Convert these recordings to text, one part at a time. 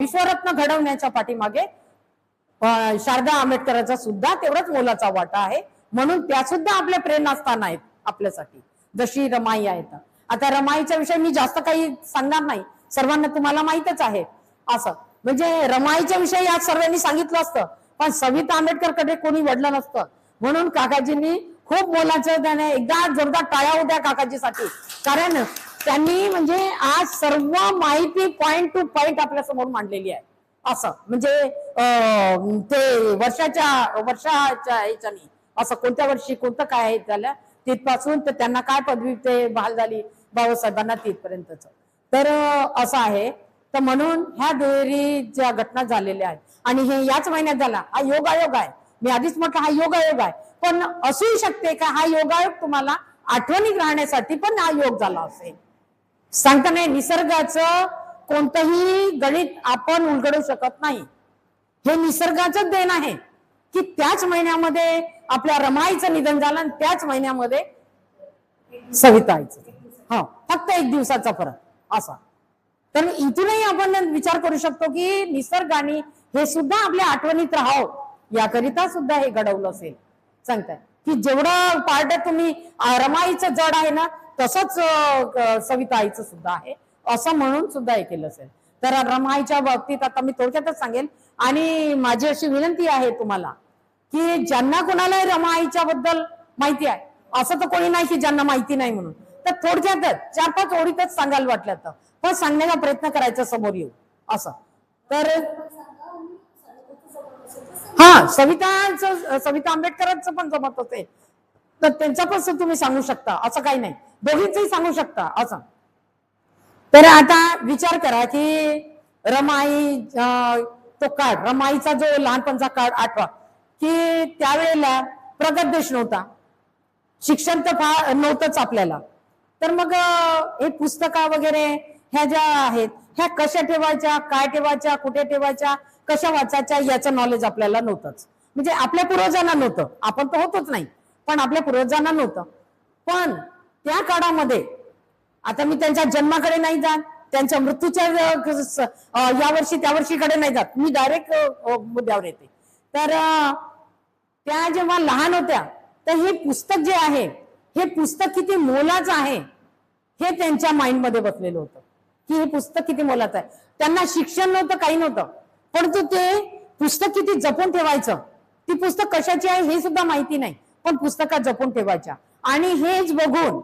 विश्वरत्न घडवण्याच्या पाठीमागे शारदा आंबेडकरांचा सुद्धा तेवढाच मोलाचा वाटा आहे. म्हणून त्या सुद्धा आपल्या प्रेरणास्थान आहेत आपल्यासाठी, जशी रमाई आहेत. आता रमाईच्या विषयी मी जास्त काही सांगणार नाही, सर्वांना तुम्हाला माहितच आहे. असं म्हणजे रमाईच्या विषयी आज सर्वांनी सांगितलं असतं, पण सविता आंबेडकरकडे कोणी वडलं नसतं. म्हणून काकाजींनी खूप मोलाचं, त्याने एकदा जोरदार टाळ्या होत्या काकाजीसाठी, कारण त्यांनी म्हणजे आज सर्व माहिती पॉइंट टू पॉइंट आपल्या समोर मांडलेली आहे. असं म्हणजे ते वर्षाच्या ह्याच्यानी असं कोणत्या वर्षी कोणतं काय आहे त्याला, तिथपासून तर त्यांना काय पदवी ते बहाल झाली बाबासाहेबांना तिथपर्यंतच. तर असं आहे. तर म्हणून ह्या दुहेरी ज्या घटना झालेल्या आहेत, आणि हे याच महिन्यात झाला, हा योगायोग आहे. मी आधीच म्हटलं हा योगायोग आहे, पण असूही शकते का हा योगायोग तुम्हाला आठवणीत राहण्यासाठी पण हा योग झाला असेल, सांगता नाही. निसर्गाचं कोणतंही गणित आपण उलगडू शकत नाही. हे निसर्गाचं देण आहे की त्याच महिन्यामध्ये आपल्या रमाईचं निधन झालं आणि त्याच महिन्यामध्ये सविताईचं. हा, फक्त एक दिवसाचा फरक असा. तर इथूनही आपण विचार करू शकतो की निसर्गाने हे सुद्धा आपल्या आठवणीत राहावं याकरिता सुद्धा हे घडवलं असेल. सांगताय की जेवढं पार्ट तुम्ही रमाईचं जड आहे ना, तसंच सविताईचं सुद्धा आहे, असं म्हणून सुद्धा हे केलं असेल. तर रमाईच्या बाबतीत आता मी थोडक्यातच सांगेल, आणि माझी अशी विनंती आहे तुम्हाला की ज्यांना कोणाला रमाईच्या बद्दल माहिती आहे, असं तर कोणी नाही की ज्यांना माहिती नाही म्हणून, तर थोडक्यातच 4-5 ओळीतच सांगायला वाटलं तर पण सांगण्याचा प्रयत्न करायचा समोर येऊ असं. तर हा, सविता आंबेडकरांचं पण जमत असेल तर त्यांचं पण तुम्ही सांगू शकता, असं काही नाही, दोघींचंही सांगू शकता असं. तर आता विचार करा की रमाई तो काळ, रमाईचा जो लहानपणचा काळ आठवा की त्यावेळेला प्रगत देश नव्हता, शिक्षण तर फार नव्हतंच आपल्याला. तर मग हे पुस्तका वगैरे ह्या ज्या आहेत ह्या कशा ठेवायच्या, काय ठेवायच्या, कुठे ठेवायच्या, कशा वाचायच्या याचं नॉलेज आपल्याला नव्हतंच. म्हणजे आपल्या पूर्वजांना नव्हतं, आपण तर होतोच नाही, पण आपल्या पूर्वजांना नव्हतं. पण त्या काळामध्ये, आता मी त्यांच्या जन्माकडे नाही जात, त्यांच्या मृत्यूच्या यावर्षी त्यावर्षीकडे नाही जात, मी डायरेक्ट मुद्द्यावर येते. तर त्या जेव्हा लहान होत्या तर हे पुस्तक जे आहे, हे पुस्तक किती मोलाचं आहे हे त्यांच्या माइंडमध्ये बसलेलं होतं की हे पुस्तक किती मोलाचं आहे. त्यांना शिक्षण नव्हतं, काही नव्हतं, परंतु ते पुस्तक किती जपून ठेवायचं, ती पुस्तक कशाची आहे हे सुद्धा माहिती नाही, पण पुस्तकात जपून ठेवायच्या. आणि हेच बघून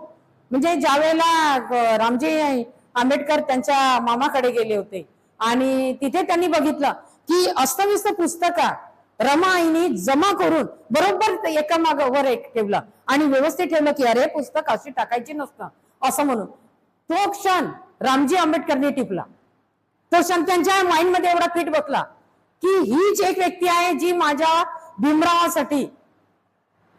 म्हणजे ज्या वेळेला रामजी आंबेडकर त्यांच्या मामाकडे गेले होते आणि तिथे त्यांनी बघितलं की अस्तव्यस्त पुस्तका रमाईने जमा करून बरोबर एका मागावर एक ठेवलं आणि व्यवस्थित ठेवलं की अरे पुस्तक अशी टाकायची नसतं असं म्हणून. तो क्षण रामजी आंबेडकरने टिपला. तो क्षण त्यांच्या माइंड मध्ये एवढा फिट बसला की हीच एक व्यक्ती आहे जी माझ्या भीमरावासाठी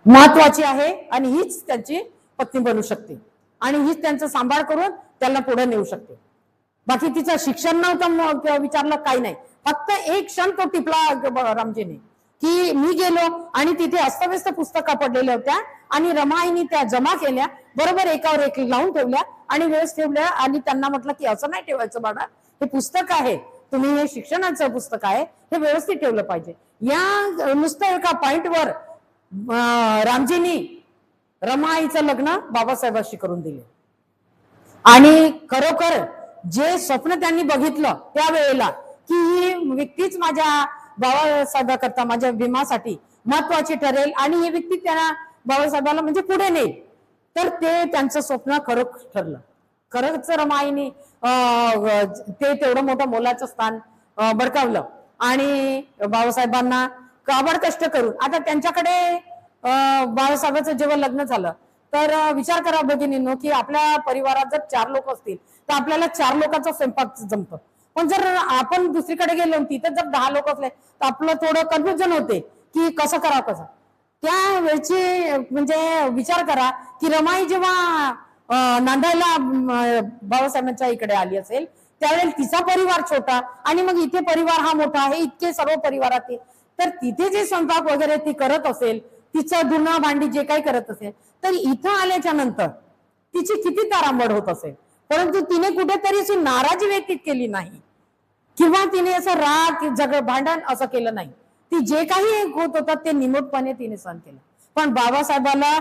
महत्वाची आहे आणि हीच त्यांची पत्नी बनू शकते आणि हीच त्यांचा सांभाळ करून त्यांना पुढे नेऊ शकते. बाकी तिचं शिक्षण नव्हतं विचारलं, काही नाही, फक्त एक क्षण तो टिपला रामजीने की मी गेलो आणि तिथे अस्तव्यस्त पुस्तका पडलेल्या होत्या आणि रमाईने त्या जमा केल्या, बरोबर एकावर एक लावून ठेवल्या आणि व्यवस्थित ठेवल्या आणि त्यांना म्हटलं की असं नाही ठेवायचं बाळा, हे पुस्तक आहे, तुम्ही हे शिक्षणाचं पुस्तक आहे, हे व्यवस्थित ठेवलं पाहिजे. या नुसतं एका पॉइंटवर रामजींनी रमाईचं लग्न बाबासाहेबांशी करून दिले. आणि खरोखर जे स्वप्न त्यांनी बघितलं त्यावेळेला की ही व्यक्तीच माझ्या बाबासाहेबांकरता, माझ्या भीमासाठी महत्वाची ठरेल आणि ही व्यक्ती त्यांना बाबासाहेबांना म्हणजे पुढे नेईल, तर ते त्यांचं स्वप्न खरं ठरलं. खरंच रमाईने ते तेवढं मोठं मोलाचं स्थान बळकावलं आणि बाबासाहेबांना काबड कष्ट करून. आता त्यांच्याकडे बाबासाहेबांचं जेव्हा लग्न झालं तर विचार करा भगिनींनो की आपल्या परिवारात जर 4 लोक असतील तर आपल्याला 4 लोकांचा स्वयंपाक जमतो, पण जर आपण दुसरीकडे गेलो तिथे जर 10 लोक असले तर आपलं थोडं कन्फ्युजन होते की कसं करावं कसं. त्या वेळची म्हणजे विचार करा की रमाई जेव्हा नांदायला बाबासाहेबांच्या इकडे आली असेल त्यावेळेला तिचा परिवार छोटा आणि मग इथे परिवार हा मोठा आहे, इतके सर्व परिवारात, तर तिथे जे स्वयंपाक वगैरे ती करत असेल, तिचं धुणं भांडी जे काही करत असेल, तर इथं आल्याच्या नंतर तिची किती तारांबळ होत असेल, परंतु तिने कुठेतरी अशी नाराजी व्यक्त केली नाही. किंवा तिने असं राग भांडण असं केलं नाही. ती जे काही होत होतं ते निमूटपणे तिने सहन केलं. पण बाबासाहेबाला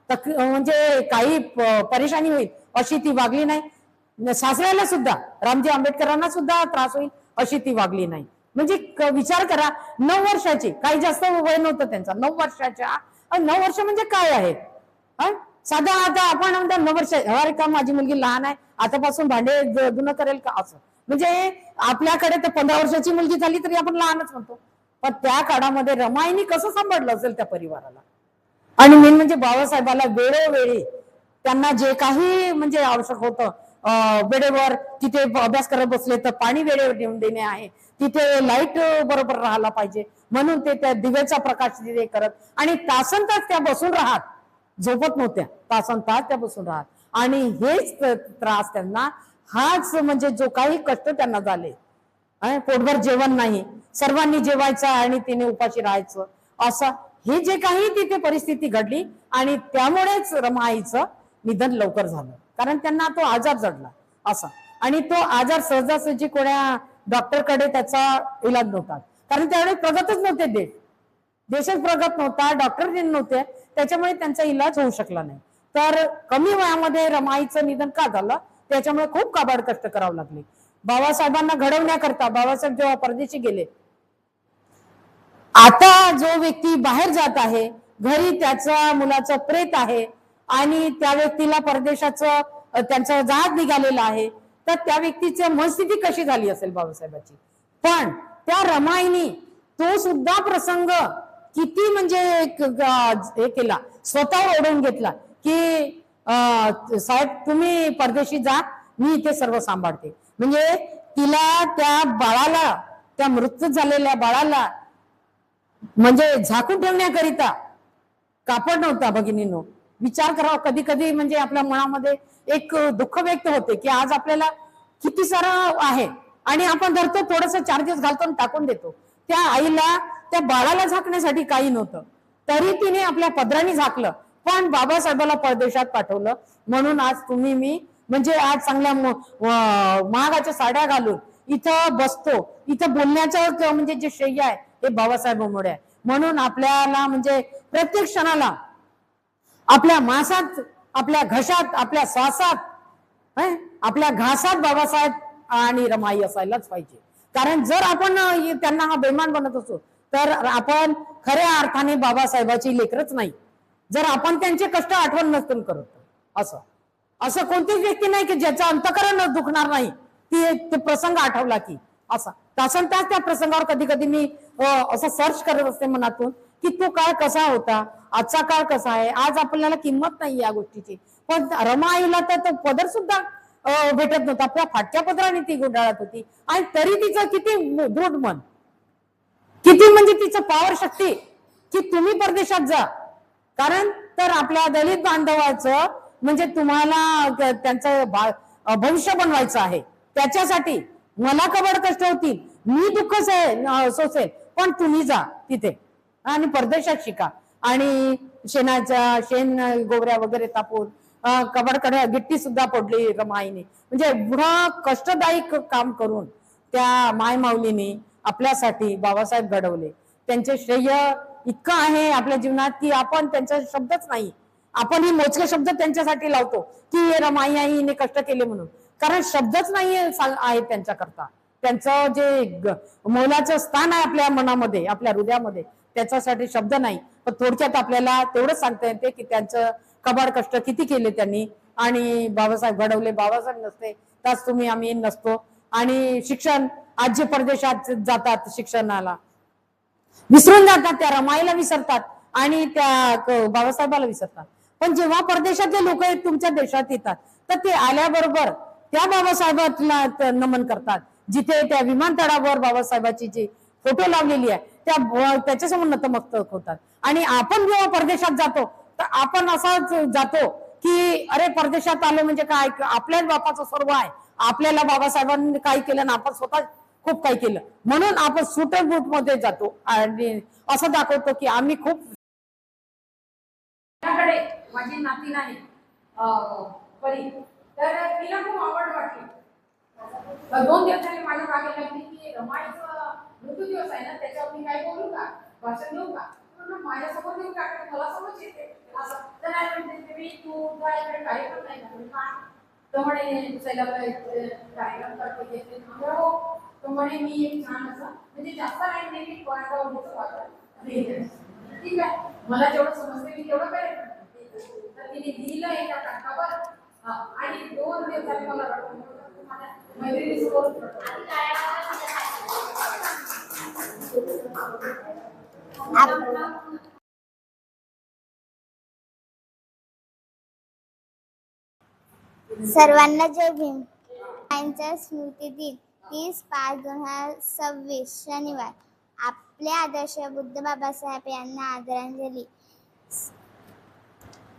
म्हणजे काही परेशानी होईल अशी ती वागली नाही. सासऱ्याला सुद्धा, रामजी आंबेडकरांना सुद्धा त्रास होईल अशी ती वागली नाही. म्हणजे विचार करा, 9 वर्षाची, काही जास्त वय नव्हतं त्यांचा, 9 वर्षाच्या. 9 वर्ष म्हणजे काय आहे? साधा आता आपण म्हणतो 9 वर्ष, अरे का माझी मुलगी लहान आहे, आतापासून भांडे धुणं करेल का, असं. म्हणजे आपल्याकडे तर 15 वर्षाची मुलगी झाली तरी आपण लहानच म्हणतो. पण त्या काळामध्ये रमाईनी कसं सांभाळलं असेल त्या परिवाराला. आणि मेन म्हणजे बाबासाहेबाला वेळोवेळी त्यांना जे काही म्हणजे आवश्यक होतं, वेळेवर तिथे अभ्यास करत बसले तर पाणी वेळेवर देऊन देणे आहे, तिथे लाईट बरोबर राहायला पाहिजे म्हणून ते त्या दिव्याचा प्रकाश तिथे करत, आणि तासन तास त्या बसून राहत, झोपत नव्हत्या, तासन तास त्या बसून राहत. आणि हेच त्रास त्यांना, हाच म्हणजे जो काही कष्ट त्यांना झाले, पोटभर जेवण नाही, सर्वांनी जेवायचं आणि तिने उपाशी राहायचं, असं हे जे काही तिथे परिस्थिती घडली. आणि त्यामुळेच रमाईचं निधन लवकर झालं, कारण त्यांना तो आजार जडला असा. आणि तो आजार सहजासहजी कोण्या डॉक्टरकडे त्याचा इलाज नव्हता, कारण त्यावेळी प्रगतच नव्हते देशच प्रगत नव्हता, डॉक्टर नव्हते, त्याच्यामुळे त्यांचा इलाज होऊ शकला नाही. तर कमी वयामध्ये रमाईचं निधन का झालं, त्याच्यामुळे खूप काबाड कष्ट करावं लागले बाबासाहेबांना घडवण्याकरता. बाबासाहेब जेव्हा परदेशी गेले, आता जो व्यक्ती बाहेर जात आहे, घरी त्याचा मुलाचं प्रेत आहे आणि त्या व्यक्तीला परदेशाचं त्यांचं जहाज निघालेलं आहे, तर त्या व्यक्तीची मनस्थिती कशी झाली असेल बाबासाहेबांची. पण त्या रमाईनी तो सुद्धा प्रसंग किती म्हणजे हे केला, स्वतःवर ओढून घेतला की साहेब तुम्ही परदेशी जा, मी इथे सर्व सांभाळते. म्हणजे तिला त्या बाळाला, त्या मृत्यू झालेल्या बाळाला म्हणजे झाकून ठेवण्याकरिता कापड नव्हता. भगिनींनो, विचार करावा कधी कधी, म्हणजे आपल्या मनामध्ये एक दुःख व्यक्त होते की आज आपल्याला किती सारं आहे आणि आपण धरतो, थोडस चार्जेस घालतो आणि टाकून देतो. त्या आईला, त्या बाळाला झाकण्यासाठी काही नव्हतं, तरी तिने आपल्या पदराने झाकलं. पण बाबासाहेबाला परदेशात पाठवलं, म्हणून आज तुम्ही मी म्हणजे आज चांगल्या महागाच्या साड्या घालून इथं बसतो, इथं बोलण्याचं म्हणजे जे श्रेय आहे हे बाबासाहेबांमुळे आहे. म्हणून आपल्याला म्हणजे प्रत्येक क्षणाला आपल्या मासात, आपल्या घशात, आपल्या श्वासात, आपल्या घासात बाबासाहेब आणि रमाई असायलाच पाहिजे. कारण जर आपण त्यांना हा बेमान बनत असो तर आपण खऱ्या अर्थाने बाबासाहेबाची लेकरच नाही. जर आपण त्यांचे कष्ट आठवण नसतील करत, असं कोणतीच व्यक्ती नाही की ज्याचं अंतकरण दुखणार नाही ती प्रसंग आठवला की असा. तासन तास त्या प्रसंगावर कधी कधी मी असं सर्च करत असते मनातून की तो काळ कसा होता, आजचा काळ कसा आहे. आज आपल्याला किंमत नाही या गोष्टीची, पण रमाईला तर तो पदर सुद्धा भेटत नव्हता, आपल्या फाटक्या पदराने ती गुंडाळत होती. आणि तरी तिचं किती दृढ मन, किती म्हणजे तिचं पावर शक्ती की तुम्ही परदेशात जा, कारण तर आपल्या दलित बांधवाचं म्हणजे तुम्हाला त्यांचं भविष्य बनवायचं आहे, त्याच्यासाठी मला कबड कष्ट होतील, मी दुःख सोसेल, पण तुम्ही जा तिथे आणि परदेशात शिका. आणि शेण गोवऱ्या वगैरे तापून कबडकडे गिट्टी सुद्धा पडली रमाईने. म्हणजे एवढं कष्टदायक काम करून त्या मायमाऊलीने आपल्यासाठी बाबासाहेब घडवले. त्यांचे श्रेय इतकं आहे आपल्या जीवनात की आपण त्यांचा शब्दच नाही, आपण ही मोजके शब्द त्यांच्यासाठी लावतो की रमाई आईने कष्ट केले म्हणून, कारण शब्दच नाही आहे त्यांच्याकरता. त्यांचं जे मौलाचं स्थान आहे आपल्या मनामध्ये, आपल्या हृदयामध्ये, त्याच्यासाठी शब्द नाही. पण थोडक्यात आपल्याला तेवढंच सांगता येते की त्यांचं कबाड कष्ट किती केले त्यांनी आणि बाबासाहेब घडवले. बाबासाहेब नसते तर तुम्ही आम्ही नसतो. आणि शिक्षण, आज जे परदेशात जातात शिक्षणाला विसरून जातात, त्या रमाईला विसरतात आणि त्या बाबासाहेबाला विसरतात. पण जेव्हा परदेशातले लोक तुमच्या देशात येतात तर ते आल्याबरोबर त्या बाबासाहेबांना नमन करतात. जिथे त्या विमानतळावर बाबासाहेबाची जी फोटो लावलेली आहे त्याच्यासमोर नतमस्तक होतात. आणि आपण जेव्हा परदेशात जातो तर आपण असाच जातो की अरे परदेशात आलो म्हणजे काय, आपल्याच बापाचं सर्व आहे, आपल्याला बाबासाहेबांनी काय केलं ना आपण स्वतः खूप काही केलं, म्हणून आपण सुटर बूट मध्ये जातो आणि असं दाखवतो की आम्ही खूप. माझी नाती नाही परी, तर तिला खूप आवड वाटली 2 दिवस झाले माझ्या मागे लागली की रमाईचं मृत्यू दिवस आहे ना, त्याच्यावर मी काय बोलू का, भाषण देऊ का? माझ्यासमोर देऊ का, मला समज येते असं. तर नाही म्हणते मी, तू तुझ्याकडे कार्यक्रम नाही का? तो म्हणे दुसऱ्याला कार्यक्रम करते येते. हो, तो म्हणे मी एक छान असं म्हणजे जास्त नाही म्हणजे मी कोणाला उभीच वाटत ठीक आहे, मला जेवढं समजते मी तेवढं करेन. तर तिने दिलं एका टाकावर आणि 2 दिवसांनी मला सर्वांना जय भीम. यांचा स्मृती दिन 30/5/2026 शनिवार. आपले आदर्श बुद्ध बाबासाहेब यांना आदरांजली.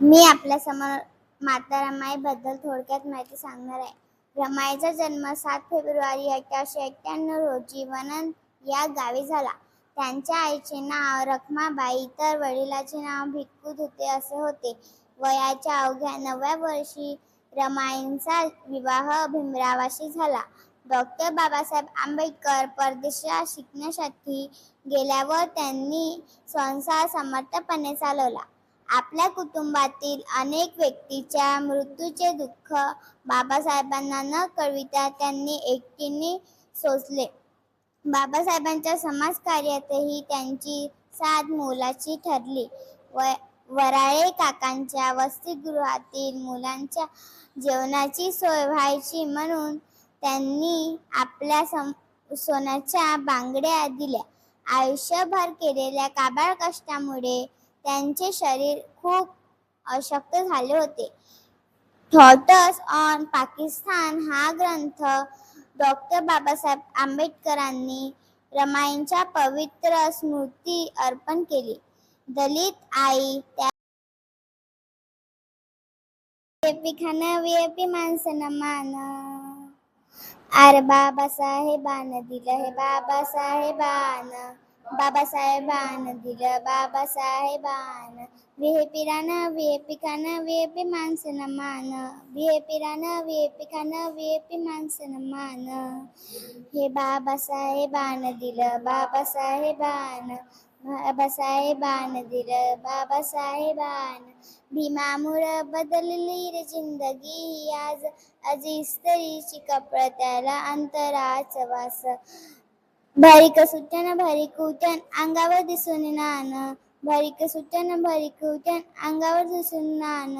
मी आपल्या समोर माता रमाई बद्दल थोडक्यात माहिती सांगणार आहे. रमाईचा जन्म 7 फेब्रुवारी 1891 रोजी वनन या गावी झाला. त्यांच्या आईचे नाव रखमाबाई तर वडिलाचे नाव भिक्खू धुते असे होते. वयाच्या अवघ्या 9व्या वर्षी रमाईंचा विवाह भीमरावाशी झाला. डॉक्टर बाबासाहेब आंबेडकर परदेशात शिकण्यासाठी गेल्यावर त्यांनी संसार समर्थपणे चालवला. आपल्या कुटुंबातील अनेक व्यक्तीच्या मृत्यूचे दुःख बाबासाहेबांना न कळविता त्यांनी एकटीने सोसले. बाबासाहेबांच्या समाजकार्यातही त्यांची साथ मोलाची ठरली. वराळे काकांच्या वसतिगृहातील मुलांच्या जेवणाची सोय व्हायची म्हणून त्यांनी आपल्या सोन्याच्या बांगड्या दिल्या. आयुष्यभर केलेल्या काबाड कष्टामुळे त्यांचे शरीर खूप अशक्त झाले होते. थॉट्स ऑन पाकिस्तान हा ग्रंथ डॉक्टर बाबासाहेब आंबेडकरांनी रमाईंच्या पवित्र स्मृती अर्पण केली. दलित आई व्हीआयपी माणसांना मान. अरे बाबासाहेबान दिलं हे बाबासाहेबान, बाबासाहेबान दिलं बाबासाहेबान. व्हीआयपी राणं व्हीआयपी खाणं व्हीआयपी माणसांना मान. व्हीआयपी राणं व्हीआयपी खाणं व्हीआयपी माणसांना मान. हे बाबासाहेबान दिलं बाबासाहेबान, बाबासाहेबान दिलं बाबासाहेबान. भीमामुळं बदलली रे जिंदगी, आज अजीज तरीची कपड त्याला अंतराचा वास. भरीक सुट्टन भरीक उठन अंगावर दिसून नान, भरीक सुट्टन भरीक उठन अंगावर दिसून नान.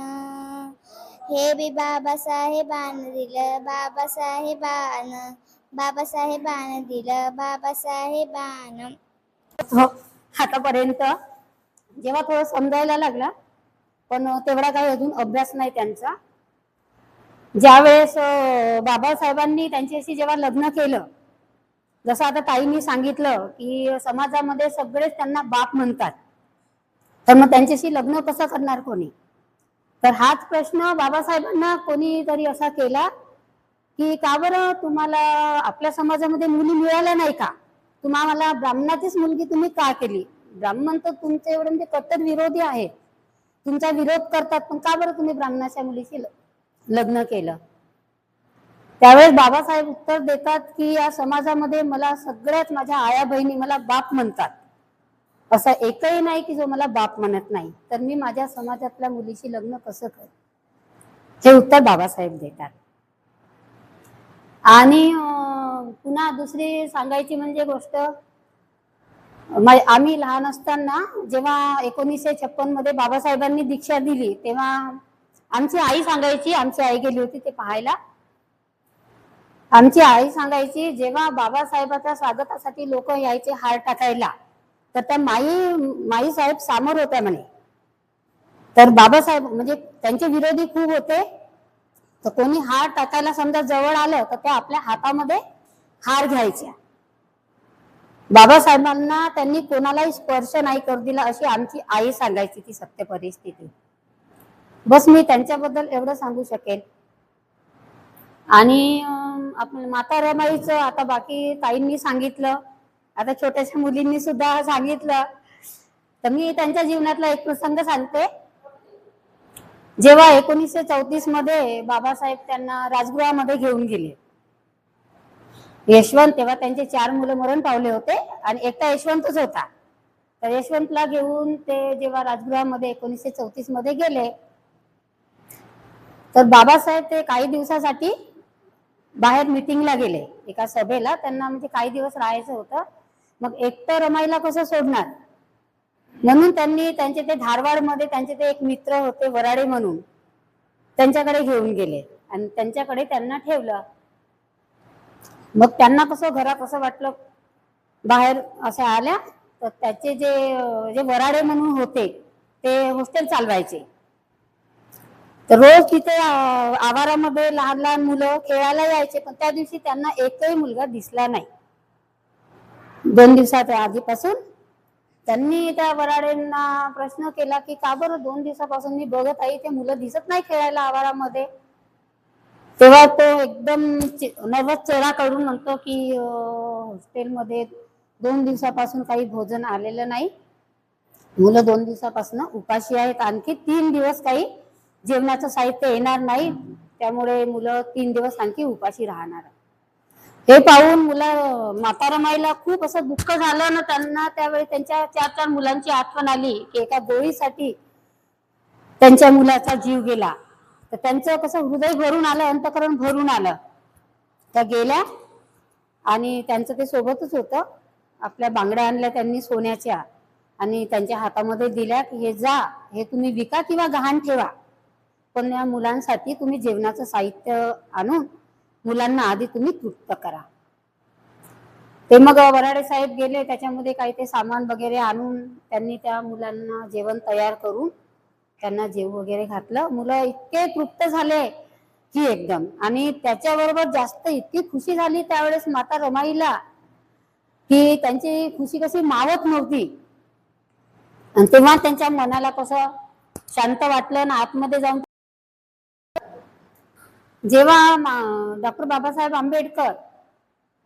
हे बी बाबासाहेबान दिलं बाबासाहेबान, बाबासाहेबान दिलं बाबासाहेबान. आतापर्यंत जेव्हा थोडं समजायला लागला, पण तेवढा काही अजून अभ्यास नाही त्यांचा. ज्यावेळेस बाबासाहेबांनी त्यांच्याशी जेव्हा लग्न केलं, जसं आता ताईंनी सांगितलं की समाजामध्ये सगळेच त्यांना बाप म्हणतात, तर मग त्यांच्याशी लग्न कसं करणार कोणी? तर हाच प्रश्न बाबासाहेबांना कोणीतरी असा केला की का बरं तुम्हाला आपल्या समाजामध्ये मुली मिळाल्या नाही का? तुम्हाला ब्राह्मणाचीच मुलगी तुम्ही का केली? ब्राह्मण तर तुमचे एवढे म्हणजे कट्टर विरोधी आहेत, तुमचा विरोध करतात, पण का बरं तुम्ही ब्राह्मणाच्या मुलीशी लग्न केलं? त्यावेळेस बाबासाहेब उत्तर देतात की या समाजामध्ये मला सगळ्याच माझ्या आया बहिणी मला बाप म्हणतात, असं एकही नाही की जो मला बाप म्हणत नाही, तर मी माझ्या समाजातल्या मुलीशी लग्न कसं कर? हे उत्तर बाबासाहेब देतात. आणि पुन्हा दुसरी सांगायची म्हणजे गोष्ट, आम्ही लहान असताना जेव्हा 1956 मध्ये बाबासाहेबांनी दीक्षा दिली, तेव्हा आमची आई सांगायची, आमची आई गेली होती ते पाहायला, आमची आई सांगायची जेव्हा बाबासाहेबाच्या स्वागतासाठी लोक यायचे हार टाकायला, तर त्या माई साहेब समोर होत्या म्हणे. तर बाबासाहेब म्हणजे त्यांचे विरोधी खूप होते, तर कोणी हार टाकायला समजा जवळ आलं तर त्या आपल्या हातामध्ये हार घ्यायच्या. बाबासाहेबांना त्यांनी कोणालाही स्पर्श नाही करू दिला, अशी आमची आई सांगायची ती सत्य परिस्थिती. बस मी त्यांच्याबद्दल एवढं सांगू शकेल. आणि आपण माता रमाईचं आता बाकी ताईंनी सांगितलं, आता छोट्याशा मुलींनी सुद्धा सांगितलं, तर मी त्यांच्या जीवनातला एक प्रसंग सांगते. जेव्हा 1934 मध्ये बाबासाहेब त्यांना राजगृहामध्ये घेऊन गेले, यशवंत, तेव्हा त्यांचे 4 मुलं मरण पावले होते आणि एकटा यशवंतच होता. तर यशवंतला घेऊन ते जेव्हा राजगृहामध्ये 1934 मध्ये गेले, तर बाबासाहेब ते काही दिवसासाठी बाहेर मीटिंगला गेले, एका सभेला. त्यांना म्हणजे काही दिवस राहायचं होतं. मग एकटं रमाईला कसं सोडणार, म्हणून त्यांनी त्यांचे ते धारवाडमध्ये त्यांचे ते एक मित्र होते वराडे म्हणून, त्यांच्याकडे घेऊन गेले आणि त्यांच्याकडे त्यांना ठेवलं. मग त्यांना कसं घरात असं वाटलं, बाहेर अशा आल्या तर त्याचे जे वराडे म्हणून होते ते हॉस्टेल चालवायचे. तर रोज तिथे आवारामध्ये लहान लहान मुलं खेळायला यायचे, पण त्या दिवशी त्यांना एकही मुलगा दिसला नाही. 2 दिवसाच्या आधीपासून त्यांनी त्या वराडेंना प्रश्न केला की का बरं 2 दिवसापासून मी बघत आहे ते मुलं दिसत नाही खेळायला आवारामध्ये. तेव्हा तो एकदम नर्वस चेहरा काढून म्हणतो की हॉस्टेलमध्ये 2 दिवसापासून काही भोजन आलेलं नाही, मुलं 2 दिवसापासून उपाशी आहेत, आणखी 3 दिवस काही जेवणाचं साहित्य येणार नाही, त्यामुळे मुलं 3 दिवस आणखी उपाशी राहणार. हे पाहून मुलं माता रमाईला खूप असं दुःख झालं ना त्यांना. त्यावेळी त्यांच्या 4 मुलांची आठवण आली की एका गोळीसाठी त्यांच्या मुलाचा जीव गेला. तर त्यांचं कसं हृदय भरून आलं, अंतःकरण भरून आलं. त्या गेल्या आणि त्यांचं ते सोबतच होतं. आपल्या बांगड्या आणल्या त्यांनी सोन्याच्या आणि त्यांच्या हातामध्ये दिल्या की हे जा, हे तुम्ही विका किंवा गहाण ठेवा, पण या मुलांसाठी तुम्ही जेवणाचं साहित्य आणून मुलांना आधी तुम्ही तृप्त करा. ते मग वराडे साहेब गेले, त्याच्यामध्ये काही ते सामान वगैरे आणून त्यांनी त्या मुलांना जेवण तयार करून त्यांना जेव वगैरे घातलं. मुलं इतके तृप्त झाले की एकदम, आणि त्याच्याबरोबर जास्त इतकी खुशी झाली त्यावेळेस माता रमाईला की त्यांची खुशी कशी मावत नव्हती. आणि तेव्हा त्यांच्या मनाला कसं शांत वाटलं ना आतमध्ये जाऊन. जेव्हा डॉक्टर बाबासाहेब आंबेडकर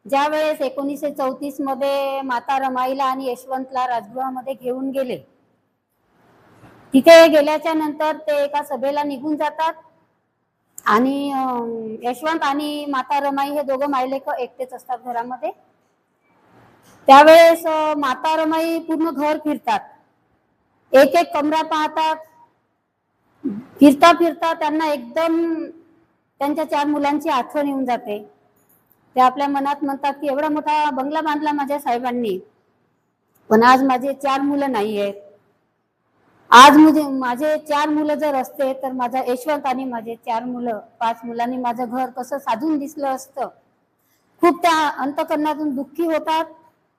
ज्या वेळेस 1934 मध्ये माता रमाईला आणि यशवंतला राजगृहामध्ये घेऊन गेले, तिथे गेल्याच्या नंतर ते एका सभेला निघून जातात आणि यशवंत आणि माता रमाई हे दोघं मायलेक एकटेच असतात घरामध्ये. त्यावेळेस माता रमाई पूर्ण घर फिरतात, एक एक कमरा पाहतात. फिरता फिरता त्यांना एकदम त्यांच्या 4 मुलांची आठवण येऊन जाते. ते आपल्या मनात म्हणतात की एवढा मोठा बंगला बांधला माझ्या साहेबांनी, पण आज माझे 4 मुलं नाही आहेत. आज माझे 4 मुलं जर असते तर माझा यशवंत आणि माझे 4 मुलं, 5 मुलांनी माझं घर कसं साजून दिसलं असतं. खूप त्या अंतकरणातून दुःखी होतात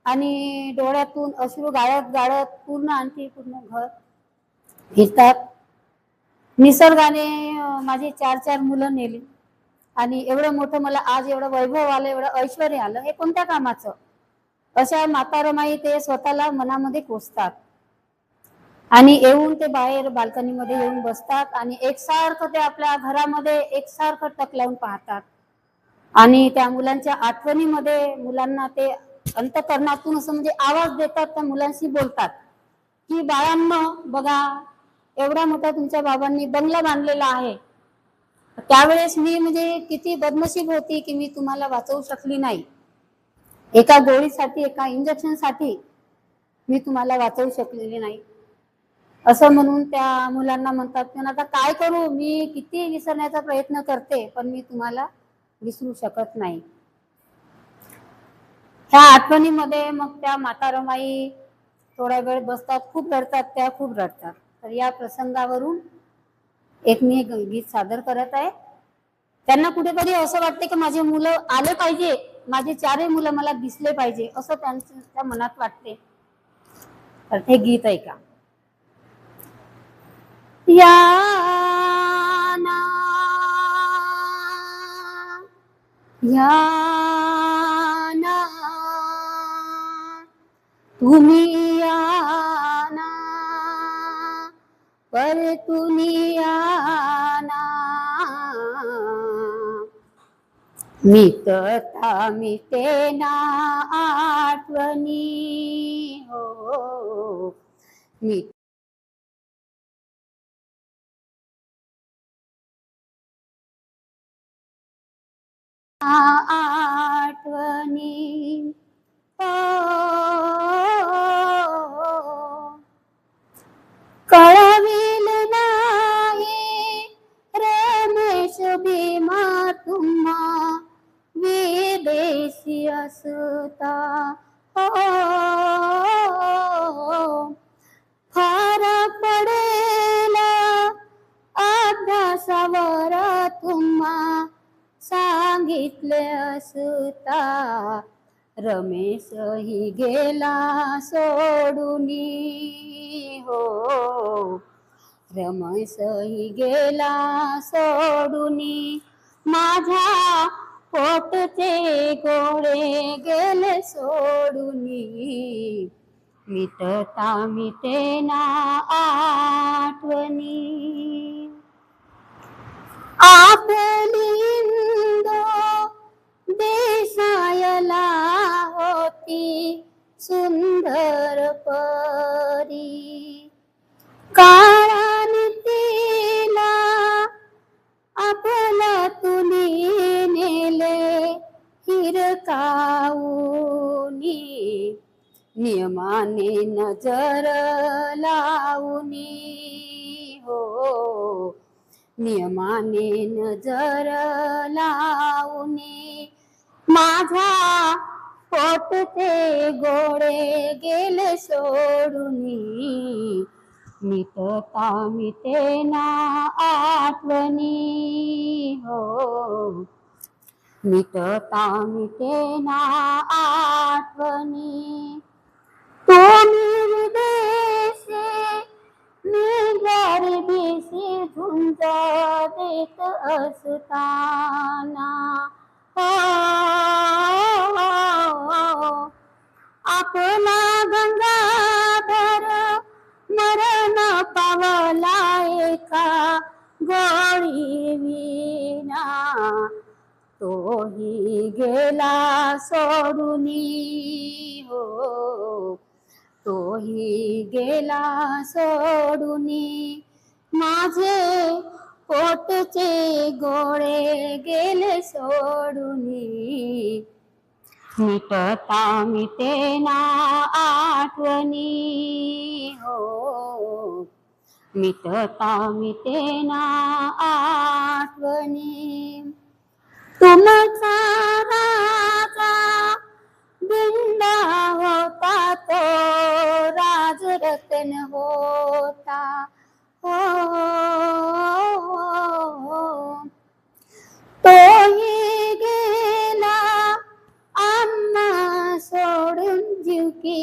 आणि डोळ्यातून अश्रू गाळत गाळत आणखी पूर्ण घर फिरतात. निसर्गाने माझी 4 मुलं नेली आणि एवढं मोठं मला आज एवढं वैभव आलं, एवढं ऐश्वर आलं, हे कोणत्या कामाचं. अशा माता रमाई ते स्वतःला मनामध्ये कोसतात आणि येऊन ते बाहेर बाल्कनीमध्ये येऊन बसतात आणि एकसारखं ते आपल्या घरामध्ये एकसारखं टक लावून पाहतात आणि त्या मुलांच्या आठवणीमध्ये मुलांना ते अंतकरणातून असं म्हणजे आवाज देतात, त्या मुलांशी बोलतात की बाळांनो बघा, एवढा मोठा तुमच्या बाबांनी बंगला बांधलेला आहे. त्यावेळेस मी म्हणजे किती बदनशीब होती की मी तुम्हाला वाचवू शकली नाही. एका गोळीसाठी, एका इंजेक्शनसाठी मी तुम्हाला वाचवू शकलेली नाही, असं म्हणून त्या मुलांना म्हणतात. पण आता काय करू, मी किती विसरण्याचा प्रयत्न करते पण मी तुम्हाला विसरू शकत नाही. ह्या आठवणीमध्ये मग त्या माता रमाई थोडा वेळ बसतात, खूप रडतात, त्या खूप रडतात. तर या प्रसंगावरून एक मी गीत सादर करत आहे. त्यांना कुठेतरी असं वाटते की माझे मुलं आले पाहिजे, माझे 4 मुलं मला दिसले पाहिजे, असं त्यांच्या मनात वाटते. तर हे गीत ऐका. या ना या ना तुम्ही या ना, परतून या ना, मिटता मिटेना आठवणी हो, मी आठवणी हो, कळविल नाही रमेश भीमा तुम्हा विदेशी असता हो, फार पडेल अभ्यासावर तुम्हा सांगितले असता रमेश ही गेला सोडूनी हो, रमेश ही गेला सोडूनी माझ्या पोटचे गोळे गेले सोडूनी मिटता मिटेना आठवणी आपली इंदो देसायला होती सुंदर परी काळाने तिला आपला तुनी नेले हिरकाऊनी नियमाने नजर लावूनी हो, नियमाने नजर लावूनी माझा पोटचे गोळे गेले सोडूनी मिटता मिटेना आठवणी हो, मिटता मिटेना आठवणी तुम्ही विदेशी मी गरिबीशी झुंज देत असताना हो, आपला गंगाधर मरण पावला एका गोळी विना तोही गेला सोडूनी हो, तोही गेला सोडूनी माझे पोटचे गोळे गेले सोडूनी मिटता मिटेना आठवणी हो, मिटता मिटेना आठवणी तुमचा राजा बिंडा होता तो राजरत्न होता हो, तोही गेला आम्हा सोडून जीव की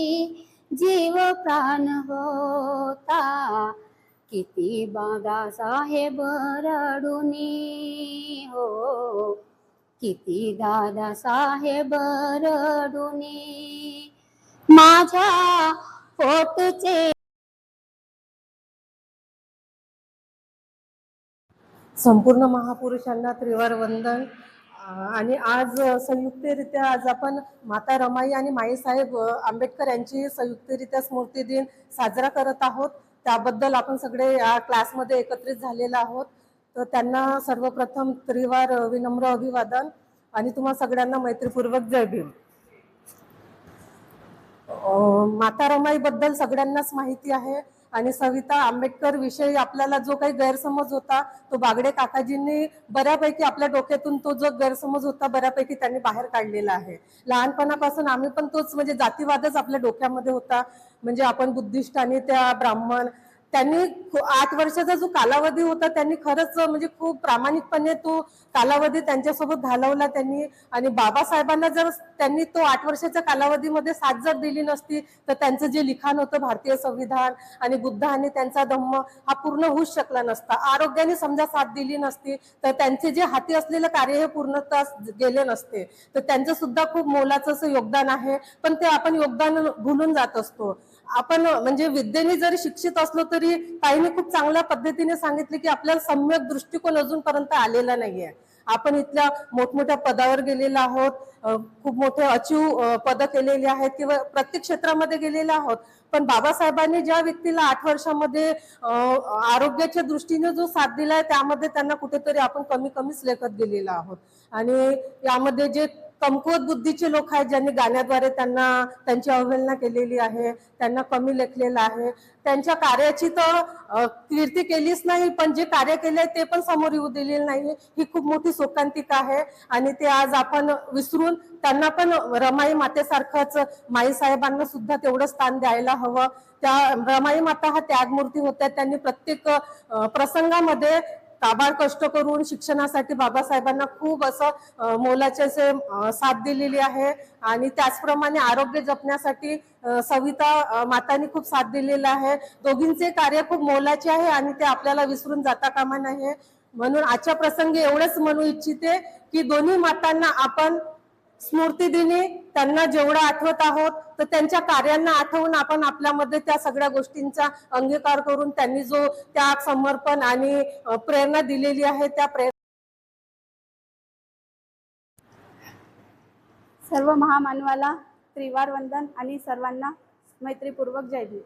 जीव प्राण होता किती बाबासाहेब रडूनी हो, किती दादासाहेब रडूनी माझ्या पोटचे संपूर्ण महापुरुषांना त्रिवार वंदन. आणि आज संयुक्तरित्या आज आपण माता रमाई आणि माईसाहेब आंबेडकर यांची संयुक्तरित्या स्मृती दिन साजरा करत आहोत. त्याबद्दल आपण सगळे या क्लासमध्ये एकत्रित झालेलो आहोत. तर त्यांना सर्वप्रथम त्रिवार विनम्र अभिवादन आणि तुम्हा सगळ्यांना मैत्रीपूर्वक जय भीम. माता रमाई बद्दल सगळ्यांनाच माहिती आहे आणि सविता आंबेडकर विषयी आपल्याला जो काही गैरसमज होता तो बागडे काकाजींनी बऱ्यापैकी आपल्या डोक्यातून तो जो गैरसमज होता बऱ्यापैकी त्यांनी बाहेर काढलेला आहे. लहानपणापासून आम्ही पण तोच म्हणजे जातीवादच आपल्या डोक्यामध्ये होता, म्हणजे आपण बुद्धिस्ट आणि त्या ब्राह्मण. त्यांनी 8 वर्षाचा जो कालावधी होता त्यांनी खरंच म्हणजे खूप प्रामाणिकपणे तो कालावधी त्यांच्यासोबत घालवला त्यांनी. आणि बाबासाहेबांना जर त्यांनी तो 8 वर्षाच्या कालावधीमध्ये साथ जर दिली नसती तर त्यांचं जे लिखाण होतं भारतीय संविधान आणि बुद्ध आणि त्यांचा धम्म हा पूर्ण होऊच शकला नसता. आरोग्याने समजा साथ दिली नसती तर त्यांचे जे हाती असलेलं कार्य हे पूर्णतः गेले नसते. तर त्यांचं सुद्धा खूप मोलाचं असं योगदान आहे, पण ते आपण योगदान भुलून जात असतो. आपण म्हणजे विद्येने जरी शिक्षित असलो तरी काहींनी खूप चांगल्या पद्धतीने सांगितले की आपल्याला सम्यक दृष्टिकोन अजूनपर्यंत आलेला नाहीये. आपण इथल्या मोठमोठ्या पदावर गेलेलो आहोत, खूप मोठे अचीव पद केलेली आहेत किंवा प्रत्येक क्षेत्रामध्ये गेलेले आहोत, पण बाबासाहेबांनी ज्या व्यक्तीला 8 वर्षामध्ये आरोग्याच्या दृष्टीने जो साथ दिलाय त्यामध्ये त्यांना कुठेतरी आपण कमीच लेखत गेलेलो आहोत. आणि यामध्ये जे कमकुवत बुद्धीचे लोक आहेत, ज्यांनी गाण्याद्वारे त्यांची अवहेलना केलेली आहे, त्यांना कमी लेखलेलं आहे, त्यांच्या कार्याची तर कीर्ती केलीच नाही, पण जे कार्य केले ते पण समोर येऊ दिलेलं नाही. ही खूप मोठी शोकांतिका आहे आणि ते आज आपण विसरून त्यांना पण रमाई मातेसारखंच माई साहेबांना सुद्धा तेवढं स्थान द्यायला हवं. त्या रमाई माता हा त्यागमूर्ती होत्या. त्यांनी प्रत्येक प्रसंगामध्ये काबाड कष्ट करून शिक्षणासाठी बाबासाहेबांना खूप असं मोलाचे असे साथ दिलेली आहे आणि त्याचप्रमाणे आरोग्य जपण्यासाठी सविता मातांनी खूप साथ दिलेला आहे. दोघींचे कार्य खूप मोलाचे आहे आणि ते आपल्याला विसरून जाता कामा नये. म्हणून आजच्या प्रसंगी एवढंच म्हणू इच्छिते की दोन्ही मातांना आपण स्मृतिदिनी त्यांना जेवढं आठवत आहोत तर त्यांच्या कार्यांना आठवून आपण आपल्यामध्ये त्या सगळ्या गोष्टींचा अंगीकार करून त्यांनी जो त्याग, समर्पण आणि प्रेरणा दिलेली आहे त्या सर्व महामानवाला त्रिवार वंदन आणि सर्वांना मैत्रीपूर्वक जय भीम.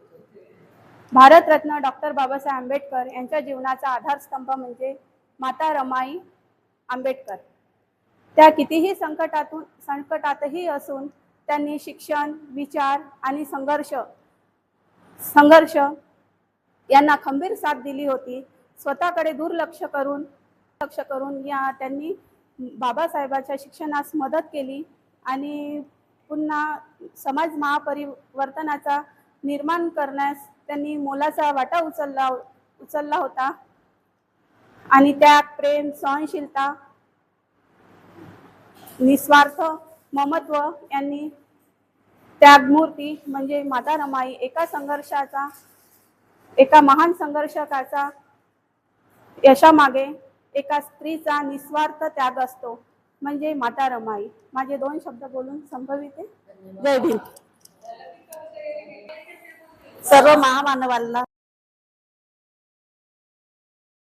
भारतरत्न डॉक्टर बाबासाहेब आंबेडकर यांच्या जीवनाचा आधारस्तंभ म्हणजे माता रमाई आंबेडकर. त्या कितीही संकटातही असून त्यांनी शिक्षण, विचार आणि संघर्ष यांना खंबीर साथ दिली होती. स्वतःकडे दुर्लक्ष करून त्यांनी बाबासाहेबांच्या शिक्षणास मदत केली आणि पुन्हा समाज महापरिवर्तनाचा निर्माण करण्यास त्यांनी मोलाचा वाटा उचलला होता. आणि त्याग, प्रेम, सहनशीलता, निस्वार्थ ममत्व यांनी त्यागमूर्ती म्हणजे माता रमाई एका महान संघर्षकाचा यशामागे एका स्त्रीचा निस्वार्थ त्याग असतो म्हणजे माता रमाई. माझे 2 शब्द बोलून संभविते. जय भीम. सर्व महामानवांना